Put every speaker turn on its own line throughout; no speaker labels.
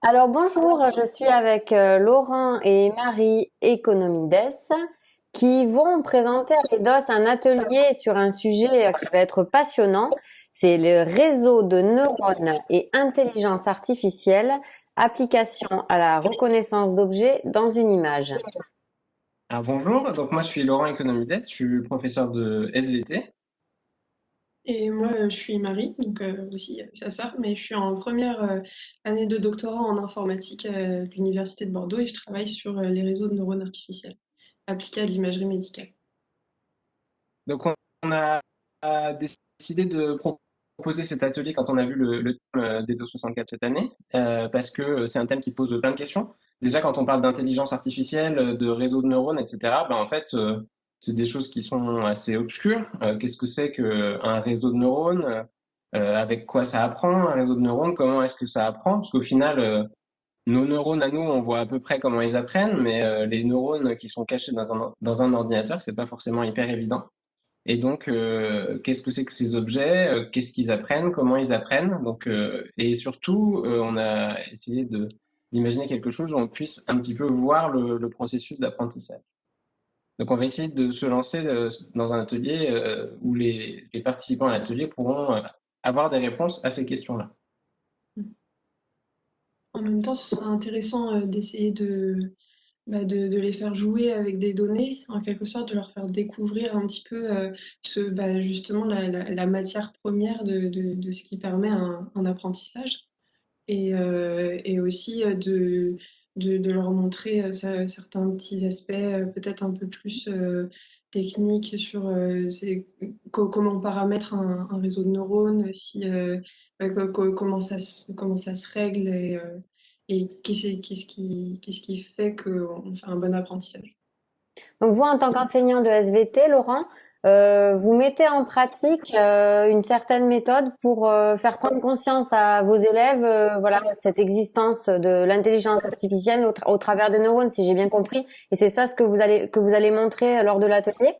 Alors bonjour, je suis avec Laurent et Marie Economides qui vont présenter à l'EDOS un atelier sur un sujet qui va être passionnant. C'est le réseau de neurones et intelligence artificielle, application à la reconnaissance d'objets dans une image.
Alors bonjour, donc moi je suis Laurent Economides, je suis professeur de SVT.
Et moi, je suis Marie, donc aussi sa sœur, mais je suis en première année de doctorat en informatique à l'Université de Bordeaux et je travaille sur les réseaux de neurones artificiels appliqués à l'imagerie médicale.
Donc on a décidé de proposer cet atelier quand on a vu le thème d'Edo 64 cette année, parce que c'est un thème qui pose plein de questions. Déjà quand on parle d'intelligence artificielle, de réseaux de neurones, etc., ben en fait c'est des choses qui sont assez obscures. Qu'est-ce que c'est qu'un réseau de neurones? Avec quoi ça apprend un réseau de neurones? Comment est-ce que ça apprend? Parce qu'au final, nos neurones à nous, on voit à peu près comment ils apprennent, mais les neurones qui sont cachés dans un ordinateur, c'est pas forcément hyper évident. Et donc, qu'est-ce que c'est que ces objets? Qu'est-ce qu'ils apprennent? Comment ils apprennent? Donc, et surtout, on a essayé d'imaginer quelque chose où on puisse un petit peu voir le processus d'apprentissage. Donc, on va essayer de se lancer dans un atelier où les participants à l'atelier pourront avoir des réponses à ces questions-là.
En même temps, ce sera intéressant d'essayer de les faire jouer avec des données, en quelque sorte, de leur faire découvrir un petit peu justement la matière première de ce qui permet un apprentissage. Et aussi de leur montrer certains petits aspects peut-être un peu plus techniques sur comment on paramètre un réseau de neurones, si, comment ça se règle et qu'est-ce qui fait qu'on fait un bon apprentissage.
Donc vous, en tant qu'enseignant de SVT, Laurent, vous mettez en pratique une certaine méthode pour faire prendre conscience à vos élèves, voilà, cette existence de l'intelligence artificielle au travers des neurones, si j'ai bien compris. Et c'est ça ce que vous allez montrer lors de l'atelier.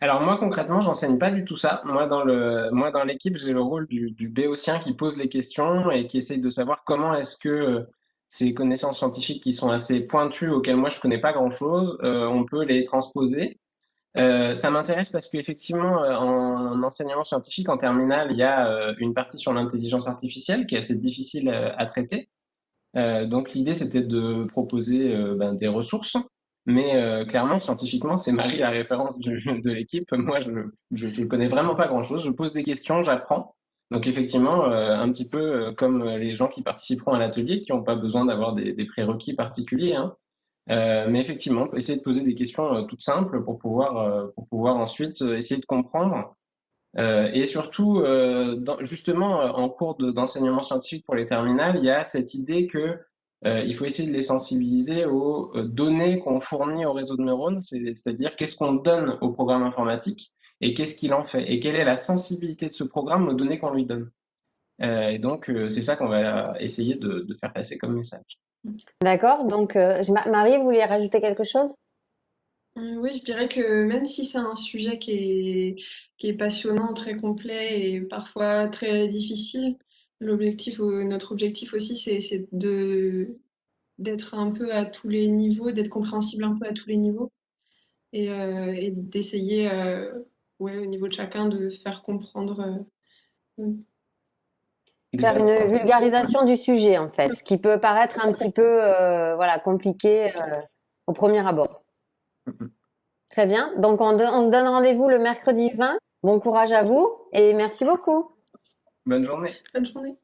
Alors moi concrètement, j'enseigne pas du tout ça. Moi dans l'équipe, j'ai le rôle du béotien qui pose les questions et qui essaye de savoir comment est-ce que ces connaissances scientifiques qui sont assez pointues, auxquelles moi je connais pas grand-chose, on peut les transposer. Ça m'intéresse parce qu'effectivement, en enseignement scientifique, en terminale, il y a une partie sur l'intelligence artificielle qui est assez difficile à traiter. Donc l'idée, c'était de proposer des ressources, mais clairement, scientifiquement, c'est Marie la référence de l'équipe. Moi, je connais vraiment pas grand-chose. Je pose des questions, j'apprends. Donc effectivement, un petit peu comme les gens qui participeront à l'atelier, qui n'ont pas besoin d'avoir des prérequis particuliers, hein. Mais effectivement, essayer de poser des questions toutes simples pour pouvoir ensuite essayer de comprendre et surtout, justement, en cours d'enseignement scientifique pour les terminales, il y a cette idée que il faut essayer de les sensibiliser aux données qu'on fournit au réseau de neurones, c'est-à-dire qu'est-ce qu'on donne au programme informatique et qu'est-ce qu'il en fait, et quelle est la sensibilité de ce programme aux données qu'on lui donne. Et donc, c'est ça qu'on va essayer de faire passer comme message.
D'accord. Donc Marie, vous vouliez rajouter quelque chose?
Oui, je dirais que même si c'est un sujet qui est passionnant, très complet et parfois très difficile, notre objectif aussi, c'est d'être un peu à tous les niveaux, d'être compréhensible un peu à tous les niveaux et d'essayer, ouais, au niveau de chacun, de faire comprendre.
Des
Faire
bases,
une
quoi.
vulgarisation du sujet, en fait, ce qui peut paraître un petit peu, voilà, compliqué au premier abord. Très bien. Donc, on se donne rendez-vous le mercredi 20. Bon courage à vous et merci beaucoup.
Bonne journée.
Bonne journée.